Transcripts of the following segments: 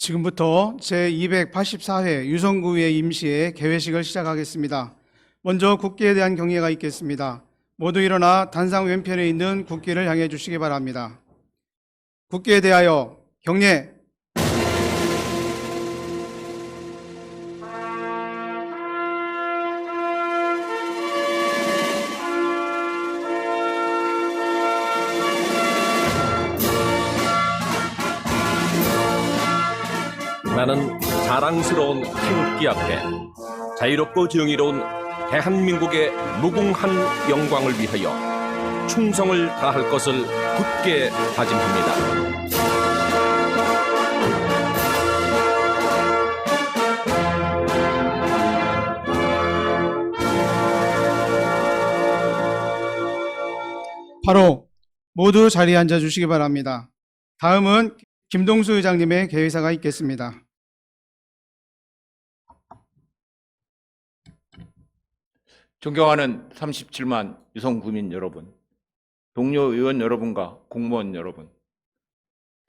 지금부터 제284회 유성구의회 임시회 개회식을 시작하겠습니다. 먼저 국기에 대한 경례가 있겠습니다. 모두 일어나 단상 왼편에 있는 국기를 향해 주시기 바랍니다. 국기에 대하여 경례. 나는 자랑스러운 태극기 앞에 자유롭고 정의로운 대한민국의 무궁한 영광을 위하여 충성을 다할 것을 굳게 다짐합니다. 바로 모두 자리에 앉아 주시기 바랍니다. 다음은 김동수 의장님의 개회사가 있겠습니다. 존경하는 37만 유성구민 여러분, 동료 의원 여러분과 공무원 여러분,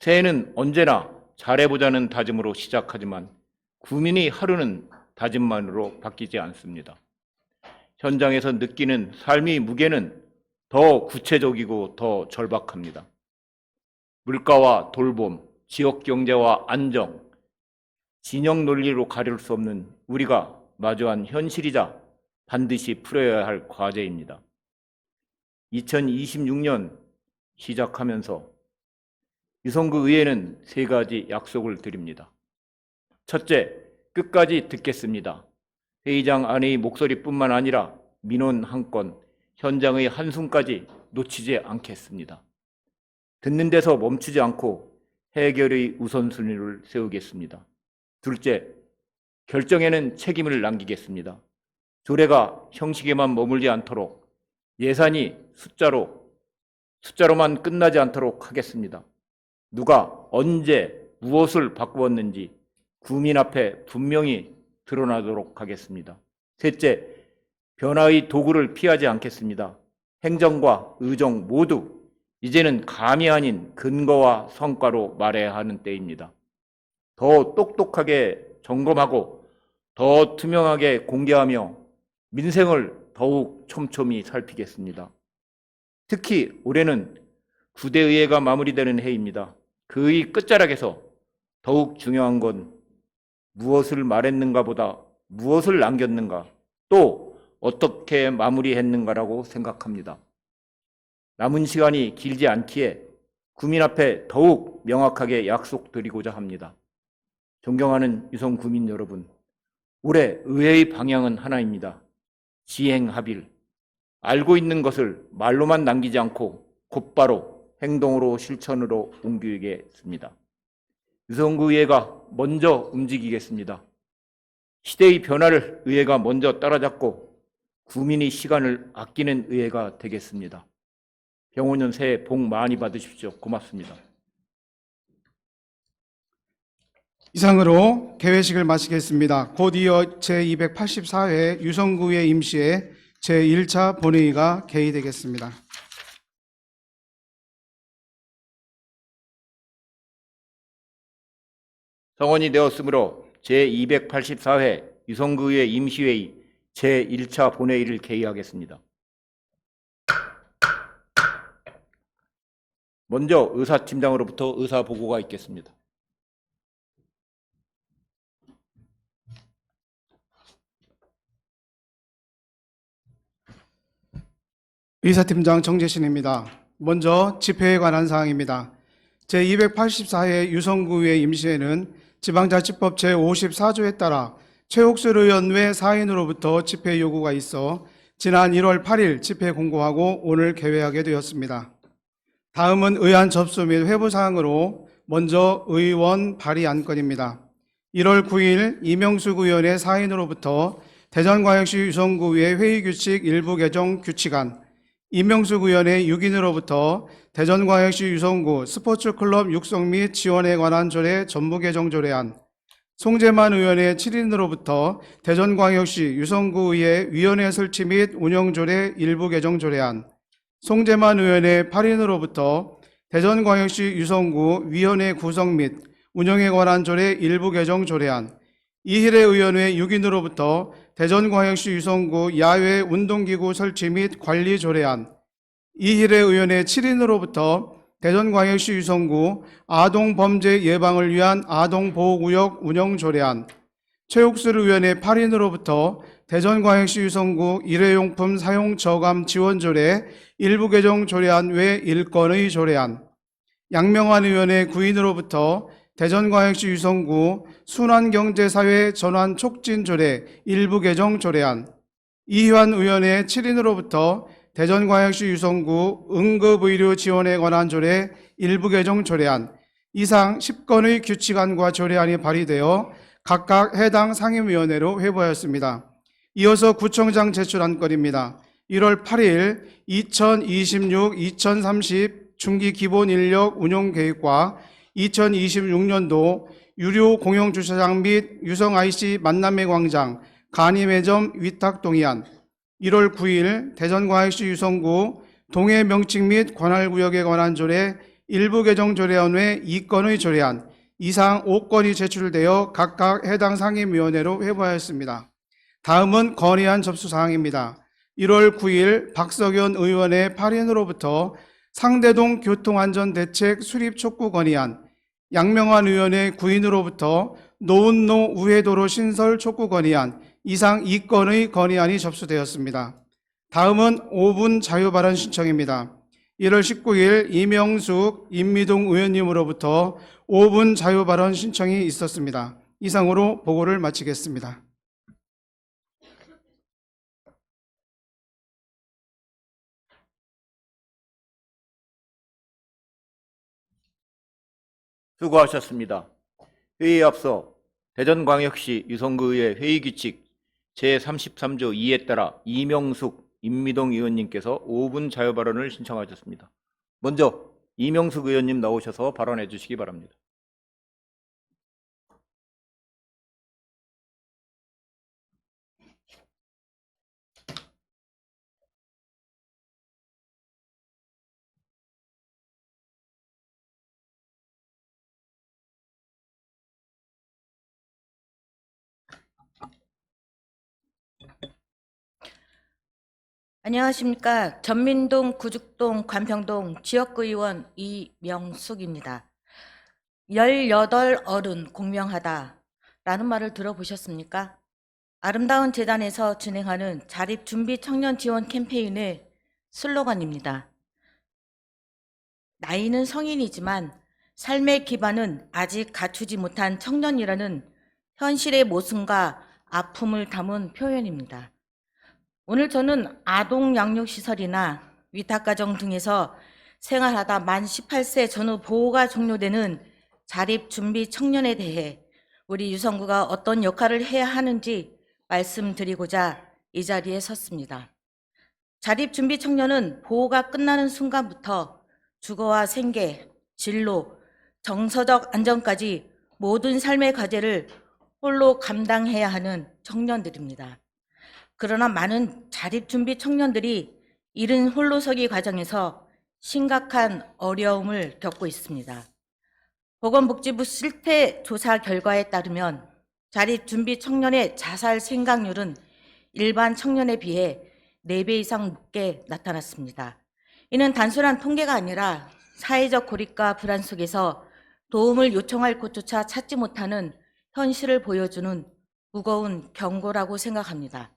새해는 언제나 잘해보자는 다짐으로 시작하지만 구민이 하루는 다짐만으로 바뀌지 않습니다. 현장에서 느끼는 삶의 무게는 더 구체적이고 더 절박합니다. 물가와 돌봄, 지역경제와 안정, 진영 논리로 가릴 수 없는 우리가 마주한 현실이자 반드시 풀어야 할 과제입니다. 2026년 시작하면서 유성구 의회는 3가지 약속을 드립니다. 첫째, 끝까지 듣겠습니다. 회의장 안의 목소리뿐만 아니라 민원 한 건, 현장의 한숨까지 놓치지 않겠습니다. 듣는 데서 멈추지 않고 해결의 우선순위를 세우겠습니다. 둘째, 결정에는 책임을 남기겠습니다. 조례가 형식에만 머물지 않도록 예산이 숫자로만 끝나지 않도록 하겠습니다. 누가 언제 무엇을 바꾸었는지 구민 앞에 분명히 드러나도록 하겠습니다. 셋째, 변화의 도구를 피하지 않겠습니다. 행정과 의정 모두 이제는 감이 아닌 근거와 성과로 말해야 하는 때입니다. 더 똑똑하게 점검하고 더 투명하게 공개하며 민생을 더욱 촘촘히 살피겠습니다. 특히 올해는 9대 의회가 마무리되는 해입니다. 그의 끝자락에서 더욱 중요한 건 무엇을 말했는가 보다 무엇을 남겼는가, 또 어떻게 마무리했는가라고 생각합니다. 남은 시간이 길지 않기에 구민 앞에 더욱 명확하게 약속드리고자 합니다. 존경하는 유성구민 여러분, 올해 의회의 방향은 하나입니다. 지행합일, 알고 있는 것을 말로만 남기지 않고 곧바로 행동으로 실천으로 옮기겠습니다. 유성구 의회가 먼저 움직이겠습니다. 시대의 변화를 의회가 먼저 따라잡고 구민의 시간을 아끼는 의회가 되겠습니다. 병원년 새해 복 많이 받으십시오. 고맙습니다. 이상으로 개회식을 마치겠습니다. 곧 이어 제284회 유성구의회 임시회 제1차 본회의가 개의되겠습니다. 성원이 되었으므로 제284회 유성구의회 임시회의 제1차 본회의를 개의하겠습니다. 먼저 의사팀장으로부터 의사보고가 있겠습니다. 의사팀장 정재신입니다. 먼저 집회에 관한 사항입니다. 제284회 유성구의회 임시회는 지방자치법 제54조에 따라 최옥술 의원 외 4인으로부터 집회 요구가 있어 지난 1월 8일 집회 공고하고 오늘 개회하게 되었습니다. 다음은 의안 접수 및 회부 사항으로 먼저 의원 발의 안건입니다. 1월 9일 이명숙 의원의 4인으로부터 대전광역시 유성구의회 회의규칙 일부 개정 규칙안, 이명숙 의원의 6인으로부터 대전광역시 유성구 스포츠클럽 육성 및 지원에 관한 조례 전부 개정 조례안, 송재만 의원의 7인으로부터 대전광역시 유성구의회 위원회 설치 및 운영 조례 일부 개정 조례안, 송재만 의원의 8인으로부터 대전광역시 유성구 위원회 구성 및 운영에 관한 조례 일부 개정 조례안, 이희래 의원의 6인으로부터 대전광역시 유성구 야외 운동기구 설치 및 관리 조례안, 이희래 의원의 7인으로부터 대전광역시 유성구 아동범죄 예방을 위한 아동보호구역 운영 조례안, 최욱술 의원의 8인으로부터 대전광역시 유성구 일회용품 사용 저감 지원 조례 일부 개정 조례안 외 1건의 조례안, 양명환 의원의 9인으로부터 대전광역시 유성구 순환경제사회 전환 촉진 조례 일부 개정 조례안, 이희환 의원의 7인으로부터 대전광역시 유성구 응급의료 지원에 관한 조례 일부 개정 조례안, 이상 10건의 규칙안과 조례안이 발의되어 각각 해당 상임위원회로 회부하였습니다. 이어서 구청장 제출한 건입니다. 1월 8일 2026-2030 중기 기본 인력 운용 계획과 2026년도 유료 공영주차장 및 유성 IC 만남의 광장 간이매점 위탁 동의안, 1월 9일 대전광역시 유성구 동해 명칭 및 관할구역에 관한 조례 일부 개정 조례안 외 2건의 조례안, 이상 5건이 제출되어 각각 해당 상임위원회로 회부하였습니다. 다음은 건의안 접수사항입니다. 1월 9일 박석연 의원의 8인으로부터 상대동 교통안전대책 수립 촉구 건의안, 양명환 의원의 9인으로부터 노은로 우회도로 신설 촉구 건의안, 이상 2건의 건의안이 접수되었습니다. 다음은 5분 자유발언 신청입니다. 1월 19일 이명숙, 임미동 의원님으로부터 5분 자유발언 신청이 있었습니다. 이상으로 보고를 마치겠습니다. 수고하셨습니다. 회의에 앞서 대전광역시 유성구의 회의규칙 제33조 2에 따라 이명숙, 임미동 의원님께서 5분 자유발언을 신청하셨습니다. 먼저 이명숙 의원님 나오셔서 발언해 주시기 바랍니다. 안녕하십니까. 전민동, 구죽동, 관평동 지역구의원 이명숙입니다. 18 어른 공명하다 라는 말을 들어보셨습니까? 아름다운 재단에서 진행하는 자립준비 청년 지원 캠페인의 슬로건입니다. 나이는 성인이지만 삶의 기반은 아직 갖추지 못한 청년이라는 현실의 모순과 아픔을 담은 표현입니다. 오늘 저는 아동 양육시설이나 위탁가정 등에서 생활하다 만 18세 전후 보호가 종료되는 자립준비 청년에 대해 우리 유성구가 어떤 역할을 해야 하는지 말씀드리고자 이 자리에 섰습니다. 자립준비 청년은 보호가 끝나는 순간부터 주거와 생계, 진로, 정서적 안정까지 모든 삶의 과제를 홀로 감당해야 하는 청년들입니다. 그러나 많은 자립준비 청년들이 이른 홀로서기 과정에서 심각한 어려움을 겪고 있습니다. 보건복지부 실태 조사 결과에 따르면 자립준비 청년의 자살 생각률은 일반 청년에 비해 4배 이상 높게 나타났습니다. 이는 단순한 통계가 아니라 사회적 고립과 불안 속에서 도움을 요청할 곳조차 찾지 못하는 현실을 보여주는 무거운 경고라고 생각합니다.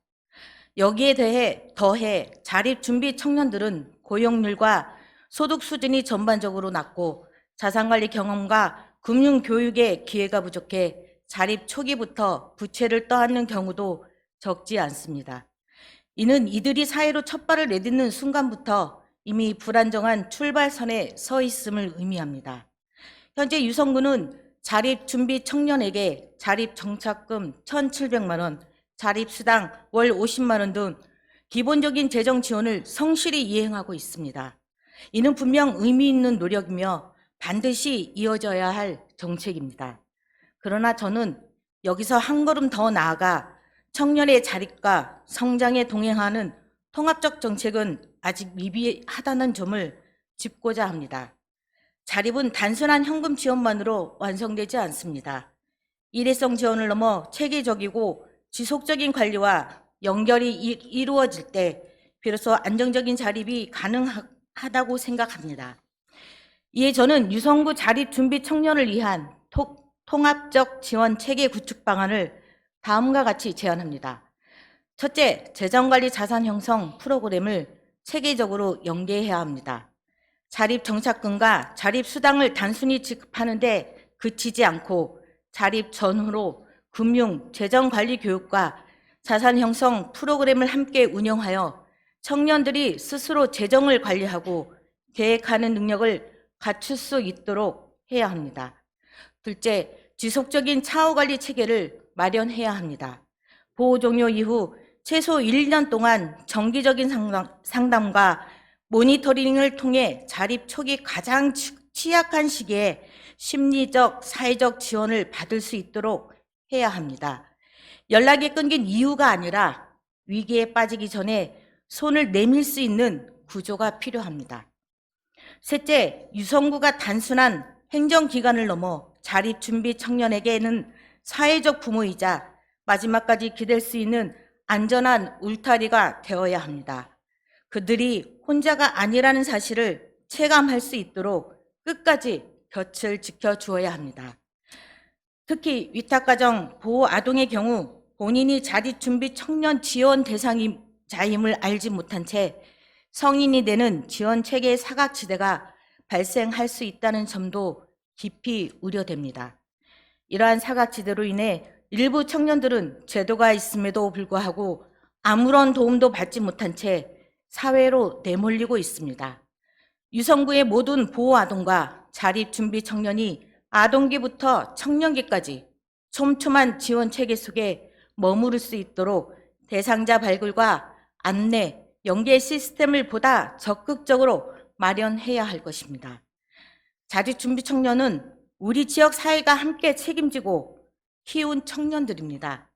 여기에 더해 자립준비 청년들은 고용률과 소득 수준이 전반적으로 낮고 자산관리 경험과 금융교육의 기회가 부족해 자립 초기부터 부채를 떠안는 경우도 적지 않습니다. 이는 이들이 사회로 첫 발을 내딛는 순간부터 이미 불안정한 출발선에 서 있음을 의미합니다. 현재 유성구는 자립준비 청년에게 자립정착금 1,700만 원, 자립수당 월 50만 원 등 기본적인 재정 지원을 성실히 이행하고 있습니다. 이는 분명 의미 있는 노력이며 반드시 이어져야 할 정책입니다. 그러나 저는 여기서 한 걸음 더 나아가 청년의 자립과 성장에 동행하는 통합적 정책은 아직 미비하다는 점을 짚고자 합니다. 자립은 단순한 현금 지원만으로 완성되지 않습니다. 일회성 지원을 넘어 체계적이고 지속적인 관리와 연결이 이루어질 때 비로소 안정적인 자립이 가능하다고 생각합니다. 이에 저는 유성구 자립 준비 청년을 위한 통합적 지원 체계 구축 방안을 다음과 같이 제안합니다. 첫째, 재정관리 자산 형성 프로그램을 체계적으로 연계해야 합니다. 자립 정착금과 자립 수당을 단순히 지급하는데 그치지 않고 자립 전후로 금융, 재정관리 교육과 자산 형성 프로그램을 함께 운영하여 청년들이 스스로 재정을 관리하고 계획하는 능력을 갖출 수 있도록 해야 합니다. 둘째, 지속적인 차후관리 체계를 마련해야 합니다. 보호 종료 이후 최소 1년 동안 정기적인 상담과 모니터링을 통해 자립 초기 가장 취약한 시기에 심리적, 사회적 지원을 받을 수 있도록 해야 합니다. 연락이 끊긴 이유가 아니라 위기에 빠지기 전에 손을 내밀 수 있는 구조가 필요합니다. 셋째, 유성구가 단순한 행정기관을 넘어 자립준비 청년에게는 사회적 부모이자 마지막까지 기댈 수 있는 안전한 울타리가 되어야 합니다. 그들이 혼자가 아니라는 사실을 체감할 수 있도록 끝까지 곁을 지켜주어야 합니다. 특히 위탁가정 보호 아동의 경우 본인이 자립준비 청년 지원 대상자임을 알지 못한 채 성인이 되는 지원 체계의 사각지대가 발생할 수 있다는 점도 깊이 우려됩니다. 이러한 사각지대로 인해 일부 청년들은 제도가 있음에도 불구하고 아무런 도움도 받지 못한 채 사회로 내몰리고 있습니다. 유성구의 모든 보호 아동과 자립준비 청년이 아동기부터 청년기까지 촘촘한 지원 체계 속에 머무를 수 있도록 대상자 발굴과 안내, 연계 시스템을 보다 적극적으로 마련해야 할 것입니다. 자립준비 청년은 우리 지역 사회가 함께 책임지고 키운 청년들입니다.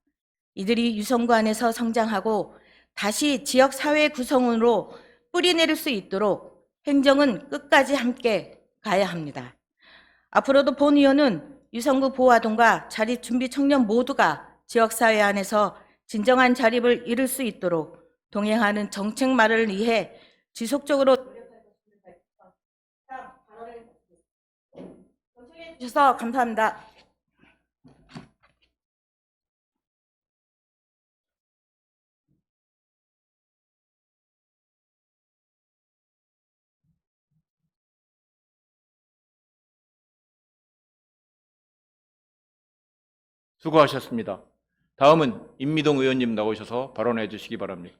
이들이 유성구 안에서 성장하고 다시 지역 사회 구성원으로 뿌리내릴 수 있도록 행정은 끝까지 함께 가야 합니다. 앞으로도 본 의원은 유성구 보호아동과 자립준비 청년 모두가 지역사회 안에서 진정한 자립을 이룰 수 있도록 동행하는 정책 마련을 위해 지속적으로 노력할 것입니다. 발언을 요청해 주셔서 감사합니다. 수고하셨습니다. 다음은 임미동 의원님 나오셔서 발언해 주시기 바랍니다.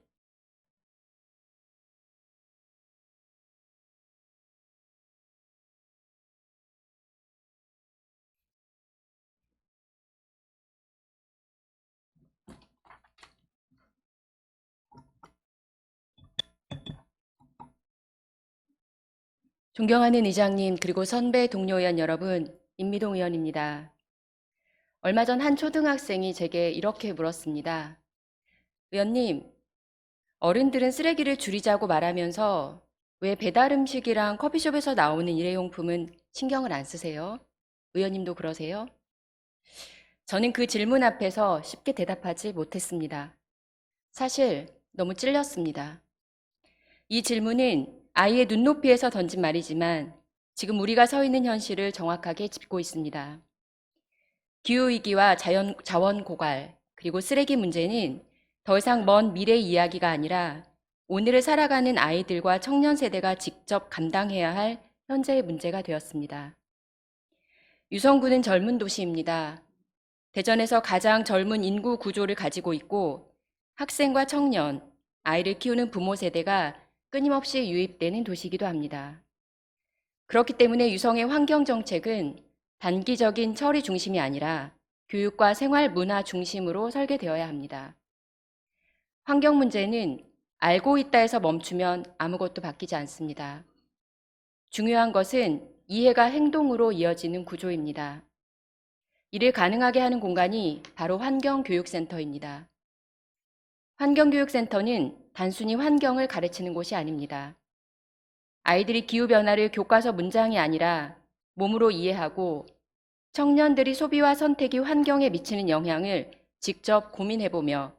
존경하는 의장님, 그리고 선배 동료 의원 여러분, 임미동 의원입니다. 얼마 전 한 초등학생이 제게 이렇게 물었습니다. 의원님, 어른들은 쓰레기를 줄이자고 말하면서 왜 배달 음식이랑 커피숍에서 나오는 일회용품은 신경을 안 쓰세요? 의원님도 그러세요? 저는 그 질문 앞에서 쉽게 대답하지 못했습니다. 사실 너무 찔렸습니다. 이 질문은 아이의 눈높이에서 던진 말이지만 지금 우리가 서 있는 현실을 정확하게 짚고 있습니다. 기후위기와 자원 고갈, 그리고 쓰레기 문제는 더 이상 먼 미래 이야기가 아니라 오늘을 살아가는 아이들과 청년 세대가 직접 감당해야 할 현재의 문제가 되었습니다. 유성구는 젊은 도시입니다. 대전에서 가장 젊은 인구 구조를 가지고 있고 학생과 청년, 아이를 키우는 부모 세대가 끊임없이 유입되는 도시이기도 합니다. 그렇기 때문에 유성의 환경정책은 단기적인 처리 중심이 아니라 교육과 생활 문화 중심으로 설계되어야 합니다. 환경 문제는 알고 있다에서 멈추면 아무것도 바뀌지 않습니다. 중요한 것은 이해가 행동으로 이어지는 구조입니다. 이를 가능하게 하는 공간이 바로 환경교육센터입니다. 환경교육센터는 단순히 환경을 가르치는 곳이 아닙니다. 아이들이 기후변화를 교과서 문장이 아니라 몸으로 이해하고 청년들이 소비와 선택이 환경에 미치는 영향을 직접 고민해보며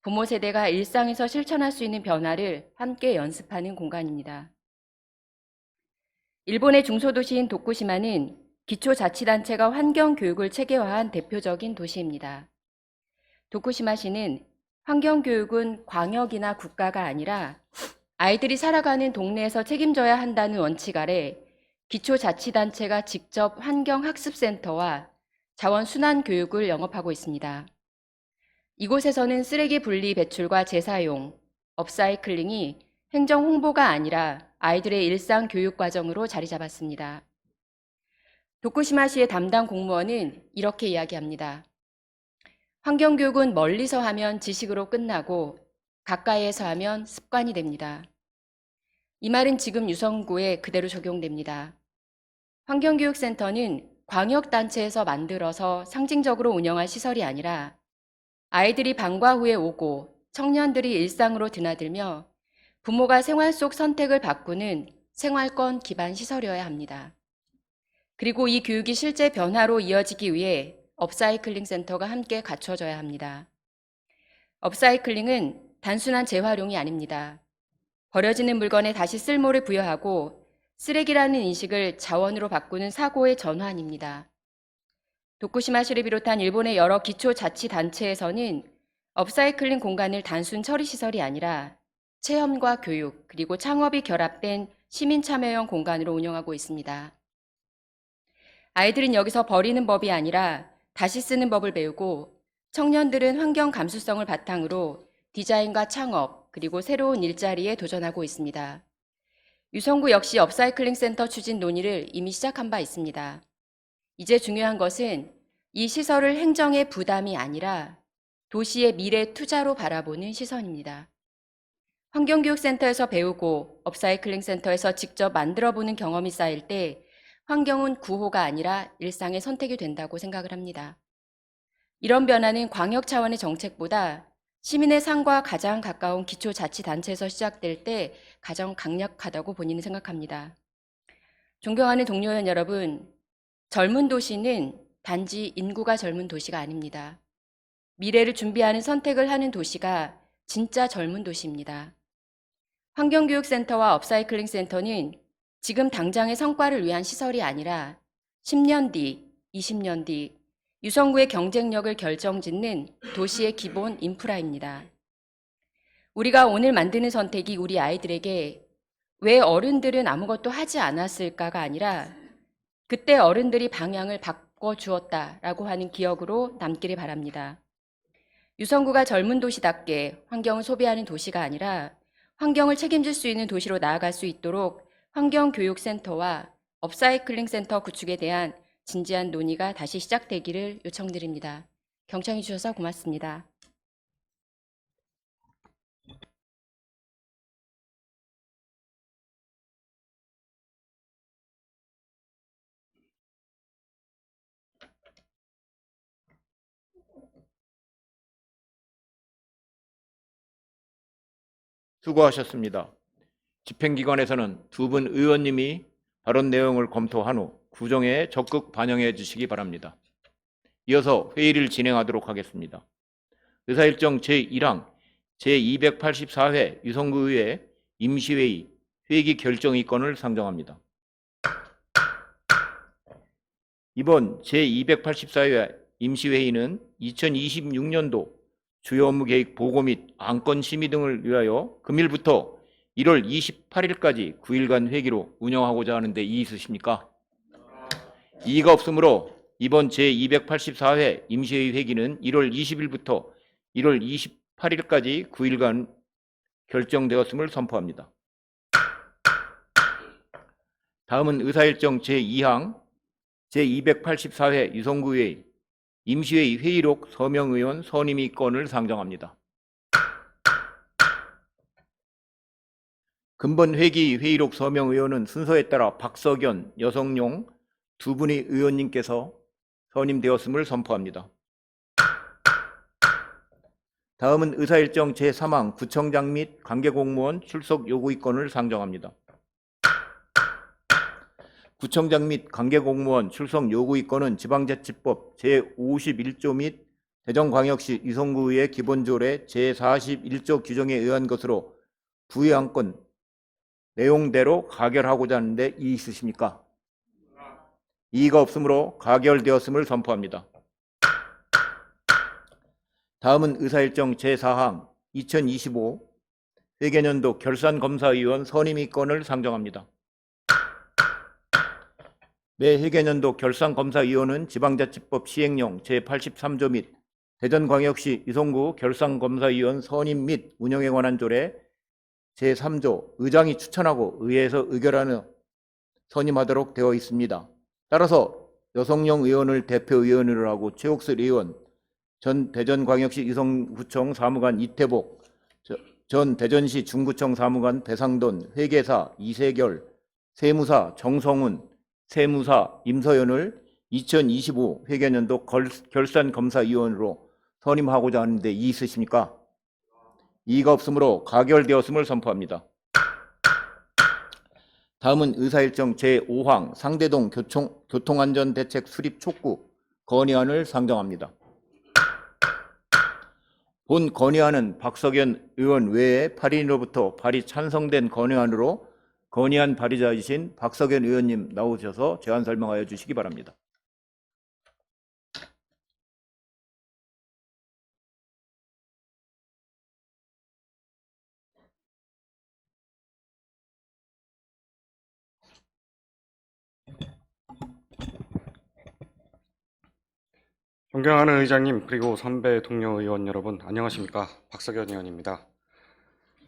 부모 세대가 일상에서 실천할 수 있는 변화를 함께 연습하는 공간입니다. 일본의 중소도시인 도쿠시마는 기초자치단체가 환경교육을 체계화한 대표적인 도시입니다. 도쿠시마시는 환경교육은 광역이나 국가가 아니라 아이들이 살아가는 동네에서 책임져야 한다는 원칙 아래 기초자치단체가 직접 환경학습센터와 자원순환교육을 영업하고 있습니다. 이곳에서는 쓰레기 분리 배출과 재사용, 업사이클링이 행정 홍보가 아니라 아이들의 일상 교육 과정으로 자리 잡았습니다. 도쿠시마시의 담당 공무원은 이렇게 이야기합니다. 환경교육은 멀리서 하면 지식으로 끝나고 가까이에서 하면 습관이 됩니다. 이 말은 지금 유성구에 그대로 적용됩니다. 환경교육센터는 광역단체에서 만들어서 상징적으로 운영할 시설이 아니라 아이들이 방과 후에 오고 청년들이 일상으로 드나들며 부모가 생활 속 선택을 바꾸는 생활권 기반 시설이어야 합니다. 그리고 이 교육이 실제 변화로 이어지기 위해 업사이클링 센터가 함께 갖춰져야 합니다. 업사이클링은 단순한 재활용이 아닙니다. 버려지는 물건에 다시 쓸모를 부여하고 쓰레기라는 인식을 자원으로 바꾸는 사고의 전환입니다. 도쿠시마시를 비롯한 일본의 여러 기초자치단체에서는 업사이클링 공간을 단순 처리시설이 아니라 체험과 교육, 그리고 창업이 결합된 시민참여형 공간으로 운영하고 있습니다. 아이들은 여기서 버리는 법이 아니라 다시 쓰는 법을 배우고 청년들은 환경 감수성을 바탕으로 디자인과 창업, 그리고 새로운 일자리에 도전하고 있습니다. 유성구 역시 업사이클링 센터 추진 논의를 이미 시작한 바 있습니다. 이제 중요한 것은 이 시설을 행정의 부담이 아니라 도시의 미래 투자로 바라보는 시선입니다. 환경교육센터에서 배우고 업사이클링 센터에서 직접 만들어보는 경험이 쌓일 때 환경은 구호가 아니라 일상의 선택이 된다고 생각을 합니다. 이런 변화는 광역 차원의 정책보다 시민의 삶과 가장 가까운 기초자치단체에서 시작될 때 가장 강력하다고 본인은 생각합니다. 존경하는 동료원 여러분, 젊은 도시는 단지 인구가 젊은 도시가 아닙니다. 미래를 준비하는 선택을 하는 도시가 진짜 젊은 도시입니다. 환경교육센터와 업사이클링 센터는 지금 당장의 성과를 위한 시설이 아니라 10년 뒤, 20년 뒤 유성구의 경쟁력을 결정짓는 도시의 기본 인프라입니다. 우리가 오늘 만드는 선택이 우리 아이들에게 왜 어른들은 아무것도 하지 않았을까가 아니라 그때 어른들이 방향을 바꿔주었다라고 하는 기억으로 남기를 바랍니다. 유성구가 젊은 도시답게 환경을 소비하는 도시가 아니라 환경을 책임질 수 있는 도시로 나아갈 수 있도록 환경교육센터와 업사이클링 센터 구축에 대한 진지한 논의가 다시 시작되기를 요청드립니다. 경청해 주셔서 고맙습니다. 수고하셨습니다. 집행기관에서는 두 분 의원님이 발언 내용을 검토한 후 구정에 적극 반영해 주시기 바랍니다. 이어서 회의를 진행하도록 하겠습니다. 의사일정 제1항 제284회 유성구의회 임시회의 회기 결정의건을 상정합니다. 이번 제284회 임시회의는 2026년도 주요 업무 계획 보고 및 안건 심의 등을 위하여 금일부터 1월 28일까지 9일간 회기로 운영하고자 하는데 이의 있으십니까? 이의가 없으므로 이번 제284회 임시회의 회기는 1월 20일부터 1월 28일까지 9일간 결정되었음을 선포합니다. 다음은 의사일정 제2항 제284회 유성구의회 임시회의 회의록 서명의원 선임의 건을 상정합니다. 금번 회기 회의록 서명의원은 순서에 따라 박석연, 여성용 두 분의 의원님께서 선임되었음을 선포합니다. 다음은 의사일정 제3항 구청장 및 관계공무원 출석 요구의 건을 상정합니다. 구청장 및 관계공무원 출석 요구 이건은 지방자치법 제51조 및 대전광역시 유성구의 기본조례 제41조 규정에 의한 것으로 부여한 건 내용대로 가결하고자 하는데 이의 있으십니까? 이의가 없으므로 가결되었음을 선포합니다. 다음은 의사일정 제4항 2025 회계년도 결산검사위원 선임위권을 상정합니다. 매 회계년도 결산검사위원은 지방자치법 시행령 제83조 및 대전광역시 유성구 결산검사위원 선임 및 운영에 관한 조례 제3조 의장이 추천하고 의회에서 의결하는 선임하도록 되어 있습니다. 따라서 여성용 의원을 대표의원으로 하고 최옥슬 의원, 전 대전광역시 유성구청 사무관 이태복, 전 대전시 중구청 사무관 배상돈, 회계사 이세결, 세무사 정성훈, 세무사 임서연을 2025 회계년도 결산검사위원으로 선임하고자 하는데 이의 있으십니까? 이의가 없으므로 가결되었음을 선포합니다. 다음은 의사일정 제5항 상대동 교통안전대책 수립 촉구 건의안을 상정합니다. 본 건의안은 박석연 의원 외에 8인으로부터 발의 찬성된 건의안으로 건의안 발의자이신 박석연 의원님 나오셔서 제안 설명하여 주시기 바랍니다. 존경하는 의장님, 그리고 선배 동료 의원 여러분, 안녕하십니까? 박석연 의원입니다.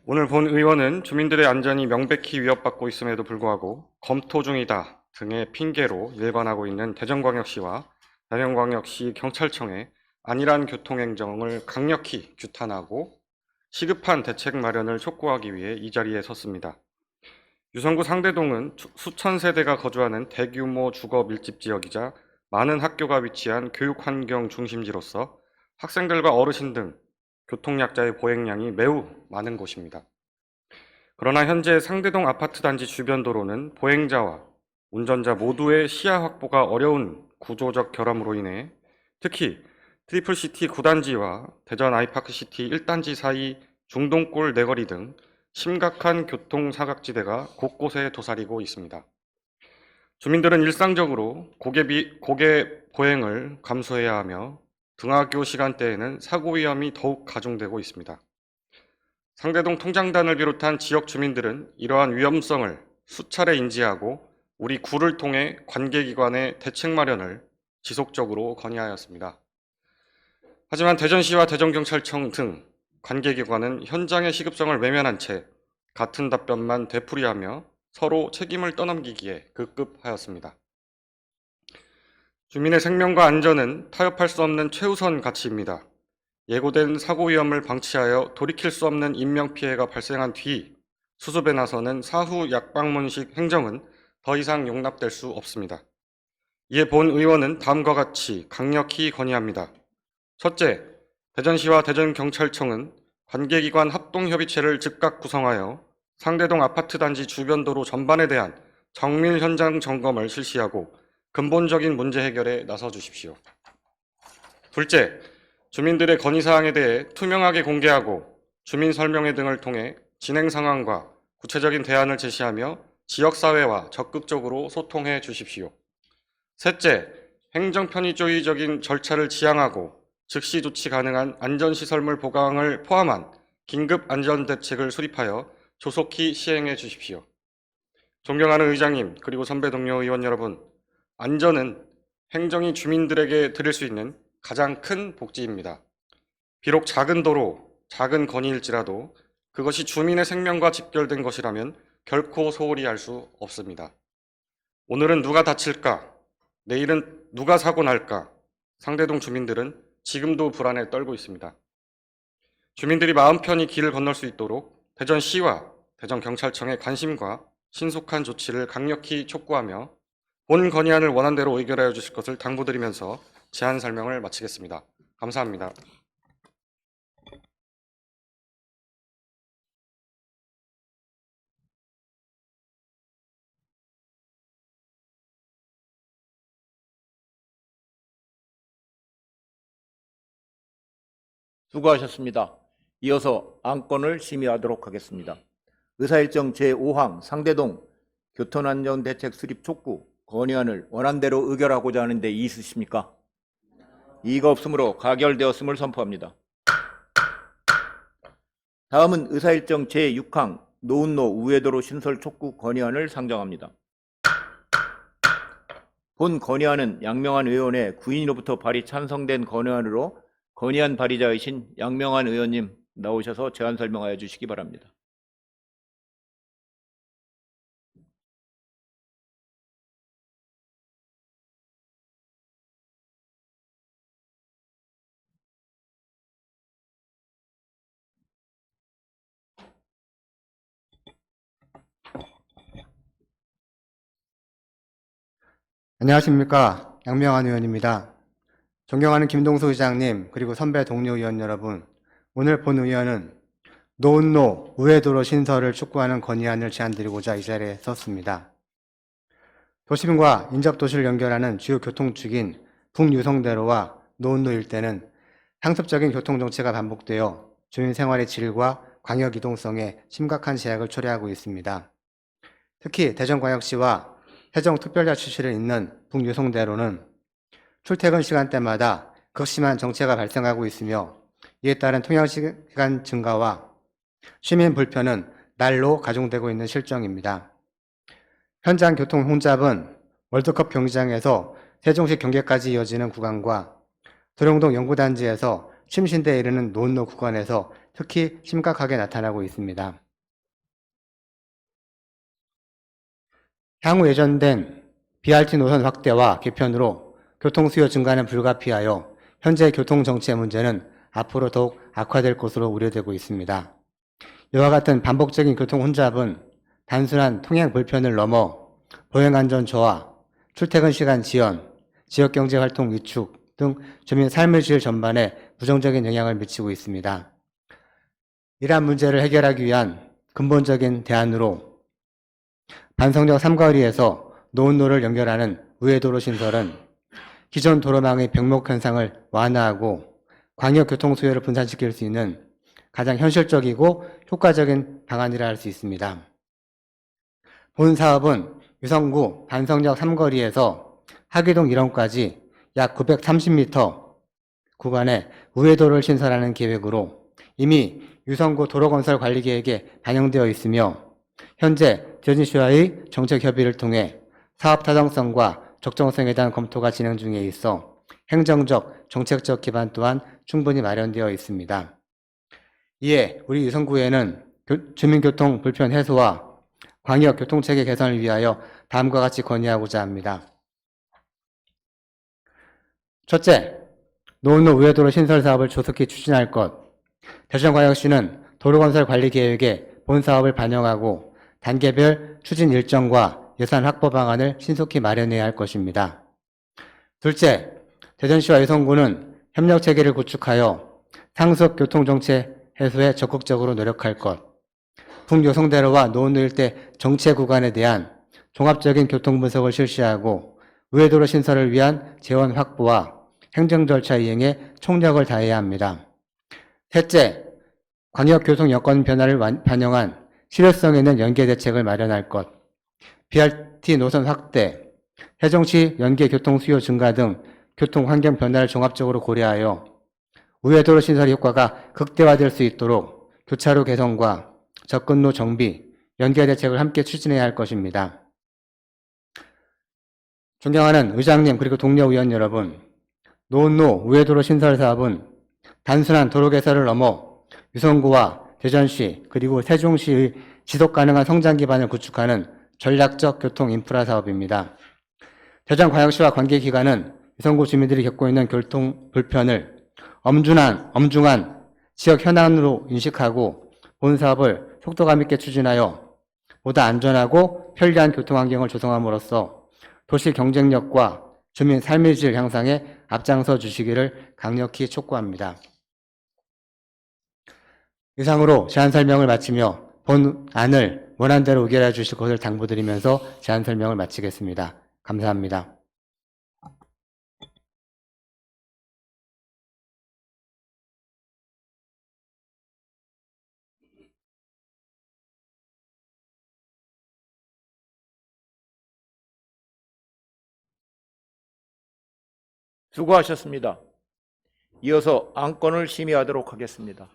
오늘 본 의원은 주민들의 안전이 명백히 위협받고 있음에도 불구하고 검토 중이다 등의 핑계로 일관하고 있는 대전광역시와 대전광역시 경찰청의 안일한 교통행정을 강력히 규탄하고 시급한 대책 마련을 촉구하기 위해 이 자리에 섰습니다. 유성구 상대동은 수천 세대가 거주하는 대규모 주거 밀집 지역이자 많은 학교가 위치한 교육환경 중심지로서 학생들과 어르신 등 교통약자의 보행량이 매우 많은 곳입니다. 그러나 현재 상대동 아파트 단지 주변 도로는 보행자와 운전자 모두의 시야 확보가 어려운 구조적 결함으로 인해 특히 트리플시티 9단지와 대전 아이파크시티 1단지 사이 중동골 내거리 등 심각한 교통사각지대가 곳곳에 도사리고 있습니다. 주민들은 일상적으로 고개 보행을 감수해야 하며 등하교 시간대에는 사고 위험이 더욱 가중되고 있습니다. 상대동 통장단을 비롯한 지역 주민들은 이러한 위험성을 수차례 인지하고 우리 구를 통해 관계기관의 대책 마련을 지속적으로 건의하였습니다. 하지만 대전시와 대전경찰청 등 관계기관은 현장의 시급성을 외면한 채 같은 답변만 되풀이하며 서로 책임을 떠넘기기에 급급하였습니다. 주민의 생명과 안전은 타협할 수 없는 최우선 가치입니다. 예고된 사고 위험을 방치하여 돌이킬 수 없는 인명피해가 발생한 뒤 수습에 나서는 사후 약방문식 행정은 더 이상 용납될 수 없습니다. 이에 본 의원은 다음과 같이 강력히 건의합니다. 첫째, 대전시와 대전경찰청은 관계기관 합동협의체를 즉각 구성하여 상대동 아파트 단지 주변 도로 전반에 대한 정밀 현장 점검을 실시하고 근본적인 문제 해결에 나서 주십시오. 둘째, 주민들의 건의사항에 대해 투명하게 공개하고 주민 설명회 등을 통해 진행 상황과 구체적인 대안을 제시하며 지역사회와 적극적으로 소통해 주십시오. 셋째, 행정 편의주의적인 절차를 지향하고 즉시 조치 가능한 안전시설물 보강을 포함한 긴급 안전대책을 수립하여 조속히 시행해 주십시오. 존경하는 의장님, 그리고 선배 동료 의원 여러분, 안전은 행정이 주민들에게 드릴 수 있는 가장 큰 복지입니다. 비록 작은 도로, 작은 건의일지라도 그것이 주민의 생명과 직결된 것이라면 결코 소홀히 할 수 없습니다. 오늘은 누가 다칠까? 내일은 누가 사고 날까? 상대동 주민들은 지금도 불안에 떨고 있습니다. 주민들이 마음 편히 길을 건널 수 있도록 대전시와 대전경찰청의 관심과 신속한 조치를 강력히 촉구하며 본 건의안을 원안대로 의결하여 주실 것을 당부드리면서 제안 설명을 마치겠습니다. 감사합니다. 수고하셨습니다. 이어서 안건을 심의하도록 하겠습니다. 의사일정 제5항 상대동 교통안전대책 수립 촉구 건의안을 원안대로 의결하고자 하는데 이의 있으십니까? 이의가 없으므로 가결되었음을 선포합니다. 다음은 의사일정 제6항 노은로 우회도로 신설 촉구 건의안을 상정합니다. 본 건의안은 양명한 의원의 구인으로부터 발의 찬성된 건의안으로 건의안 발의자이신 양명한 의원님 나오셔서 제안 설명하여 주시기 바랍니다. 안녕하십니까. 양명한 의원입니다. 존경하는 김동수 의장님, 그리고 선배 동료 의원 여러분, 오늘 본 의원은 노은로 우회도로 신설을 촉구하는 건의안을 제안드리고자 이 자리에 섰습니다. 도심과 인접도시를 연결하는 주요 교통축인 북유성대로와 노은로 일대는 상습적인 교통정체가 반복되어 주민 생활의 질과 광역 이동성에 심각한 제약을 초래하고 있습니다. 특히 대전광역시와 세종특별자치시를 잇는 북유성대로는 출퇴근 시간대마다 극심한 정체가 발생하고 있으며 이에 따른 통행시간 증가와 시민 불편은 날로 가중되고 있는 실정입니다. 현장 교통 혼잡은 월드컵 경기장에서 세종시 경계까지 이어지는 구간과 도룡동 연구단지에서 침신대에 이르는 노은로 구간에서 특히 심각하게 나타나고 있습니다. 향후 예정된 BRT 노선 확대와 개편으로 교통수요 증가는 불가피하여 현재 교통정체 문제는 앞으로 더욱 악화될 것으로 우려되고 있습니다. 이와 같은 반복적인 교통 혼잡은 단순한 통행 불편을 넘어 보행안전 저하, 출퇴근 시간 지연, 지역경제활동 위축 등 주민 삶의 질 전반에 부정적인 영향을 미치고 있습니다. 이러한 문제를 해결하기 위한 근본적인 대안으로 반성역 삼거리에서 노은로를 연결하는 우회도로 신설은 기존 도로망의 병목 현상을 완화하고 광역 교통 수요를 분산시킬 수 있는 가장 현실적이고 효과적인 방안이라 할 수 있습니다. 본 사업은 유성구 반성역 삼거리에서 하기동 1원까지 약 930m 구간에 우회도로를 신설하는 계획으로 이미 유성구 도로건설관리계획에 반영되어 있으며 현재 대전시와의 정책협의를 통해 사업 타당성과 적정성에 대한 검토가 진행 중에 있어 행정적, 정책적 기반 또한 충분히 마련되어 있습니다. 이에 우리 유성구에는 주민교통 불편 해소와 광역 교통체계 개선을 위하여 다음과 같이 건의하고자 합니다. 첫째, 노은로 우회도로 신설 사업을 조속히 추진할 것. 대전광역시는 도로건설 관리 계획에 본 사업을 반영하고 단계별 추진 일정과 예산 확보 방안을 신속히 마련해야 할 것입니다. 둘째, 대전시와 유성구는 협력 체계를 구축하여 상습 교통정체 해소에 적극적으로 노력할 것. 북요성대로와 노은로 일대 정체 구간에 대한 종합적인 교통 분석을 실시하고 우회도로 신설을 위한 재원 확보와 행정 절차 이행에 총력을 다해야 합니다. 셋째, 광역교통 여건 변화를 반영한 실효성 있는 연계 대책을 마련할 것. BRT 노선 확대, 세종시 연계 교통 수요 증가 등 교통 환경 변화를 종합적으로 고려하여 우회도로 신설 효과가 극대화될 수 있도록 교차로 개선과 접근로 정비, 연계 대책을 함께 추진해야 할 것입니다. 존경하는 의장님 그리고 동료 의원 여러분, 노은로 우회도로 신설 사업은 단순한 도로 개설을 넘어 유성구와 대전시 그리고 세종시의 지속가능한 성장 기반을 구축하는 전략적 교통 인프라 사업입니다. 대전광역시와 관계기관은 유성구 주민들이 겪고 있는 교통 불편을 엄중한 지역 현안으로 인식하고 본 사업을 속도감 있게 추진하여 보다 안전하고 편리한 교통환경을 조성함으로써 도시 경쟁력과 주민 삶의 질 향상에 앞장서 주시기를 강력히 촉구합니다. 이상으로 제안 설명을 마치며 본 안을 원안대로 의결해 주실 것을 당부드리면서 제안 설명을 마치겠습니다. 감사합니다. 수고하셨습니다. 이어서 안건을 심의하도록 하겠습니다.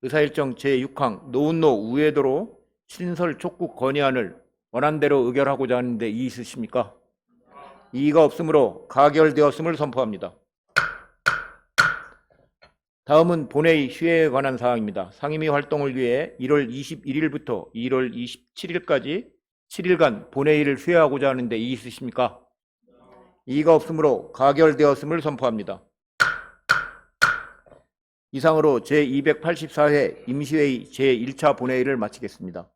의사일정 제6항 노은노 우회도로 신설 촉구 건의안을 원안대로 의결하고자 하는데 이의 있으십니까? 이의가 없으므로 가결되었음을 선포합니다. 다음은 본회의 휴회에 관한 사항입니다. 상임위 활동을 위해 1월 21일부터 1월 27일까지 7일간 본회의를 휴회하고자 하는데 이의 있으십니까? 이의가 없으므로 가결되었음을 선포합니다. 이상으로 제284회 임시회의 제1차 본회의를 마치겠습니다.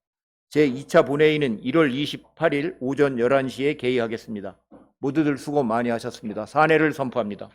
제2차 본회의는 1월 28일 오전 11시에 개의하겠습니다. 모두들 수고 많이 하셨습니다. 사내를 선포합니다.